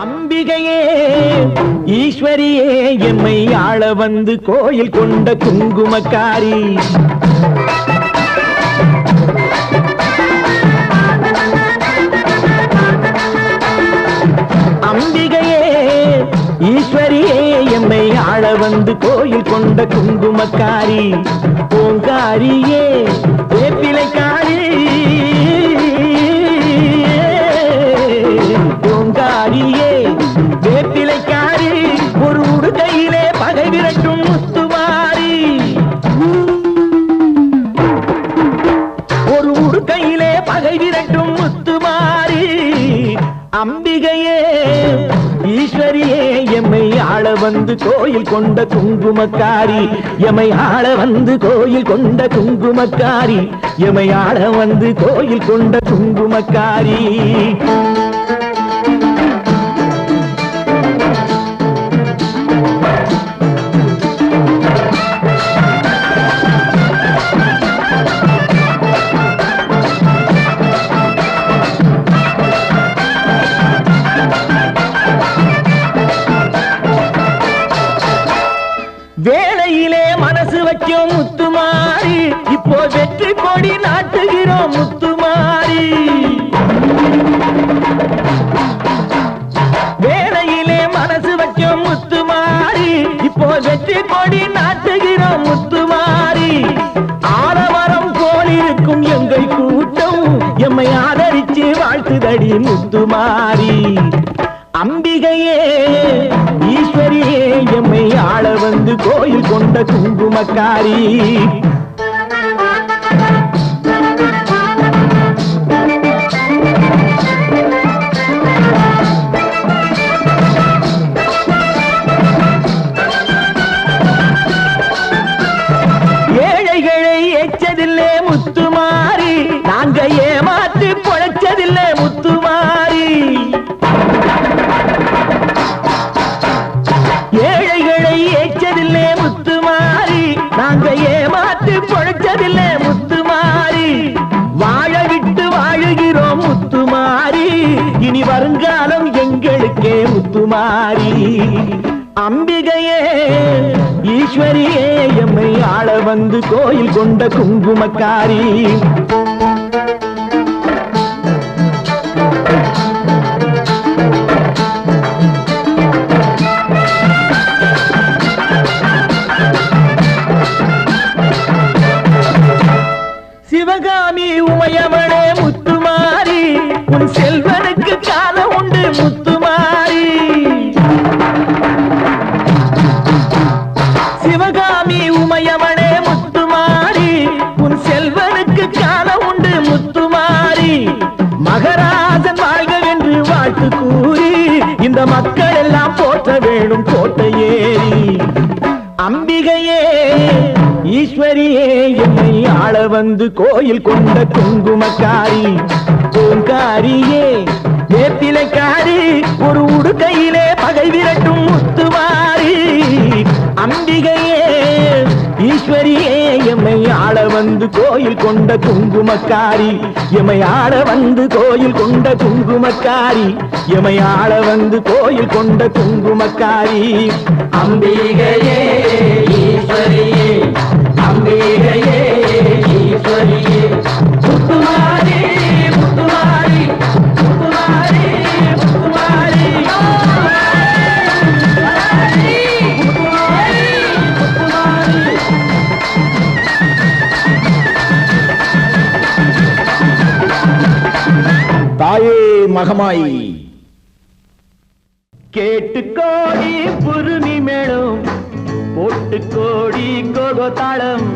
அம்பிகையே ஈஸ்வரியே எம்மை ஆள வந்து கோயில் கொண்ட குங்குமக்காரி. அம்பிகையே ஈஸ்வரியே எம்மை ஆள வந்து கோயில் கொண்ட குங்குமக்காரி. ஓங்காரியே வேப்பிலைக்காரி. ஓங்காரியே வேப்பிலைக்காரி. ஒரு உடுக்கையிலே பகை விரட்டும் முத்துமாரி. ஒரு உடுக்கையிலே பகை விரட்டும் முத்துமாரி. அம்பிகையே ஈஸ்வரியே எம்மை ஆள வந்து கோயில் கொண்ட குங்குமக்காரி. எமை ஆள வந்து கோயில் கொண்ட குங்குமக்காரி. எமை ஆள வந்து கோயில் கொண்ட குங்குமக்காரி. வேளையிலே மனசு வைக்கும் முத்துமாரி. இப்போ வெற்றி கொடி நாட்டுகிறோம் முத்துமாரி. வேளையிலே மனசு வைக்கும் முத்துமாரி. இப்போ வெற்றி கொடி நாட்டுகிறோம் முத்துமாரி. ஆலமரம் போல் இருக்கும் எங்கள் கூட்டம் எம்மை ஆதரிச்சு வாழ்த்துதடி முத்துமாரி. அம்பிகையே ஈஸ்வரியே எம்மை ஆள வந்து கோயில் கொண்ட குங்குமக்காரி. ஏழைகளை எச்சதில்லை முத்துமாரி. நாங்க ஏமாற்றி பொழைச்சதில்லை முத்துமாரி. ஏழைகளை ஏச்சதில்லை முத்துமாரி. நாங்க ஏமாற்றி பொழைச்சதில்லை முத்துமாரி. வாழ விட்டு வாழுகிறோம் முத்துமாரி. இனி வருங்காலம் எங்களுக்கே முத்துமாரி. அம்பிகையே ஈஸ்வரியே எம்மை ஆள வந்து கோயில் கொண்ட குங்குமக்காரி. சிவகாமி உமையவளே முத்துமாரி. உன் செல்வனுக்கு காலம் உண்டு முத்துமாரி. சிவகாமி உமையவளே முத்துமாரி. உன் செல்வனுக்கு காலம் உண்டு முத்துமாரி. மகராஜன் வாழ்க என்று வாழ்த்து கூறி இந்த மக்கள் எல்லாம் போற்ற வேணும் கோட்டையேறி. அம்பிகையே ஈஸ்வரியே எம்மை ஆள வந்து கோயில் கொண்ட குங்குமக்காரி. ஓங்காரியே வேப்பிலைக்காரி. ஒரு உடுக்கையிலே பகை விரட்டும் முத்துமாரி. அம்பிகையே ஈஸ்வரியே எம்மை ஆள வந்து கோயில் கொண்ட குங்குமக்காரி. எமை ஆள வந்து கோயில் கொண்ட குங்குமக்காரி. எமை ஆள வந்து கோயில் கொண்ட குங்குமக்காரி. அம்பிகையே ஈஸ்வரியே. அம்பிகையே ஈஸ்வரியே. முத்துமாரி முத்துமாரி முத்துமாரி முத்துமாரி. தாயே மகமாயி கேட்டு கோடி புருமி மேளம் போட்டு கோடி கோகோதாளம்.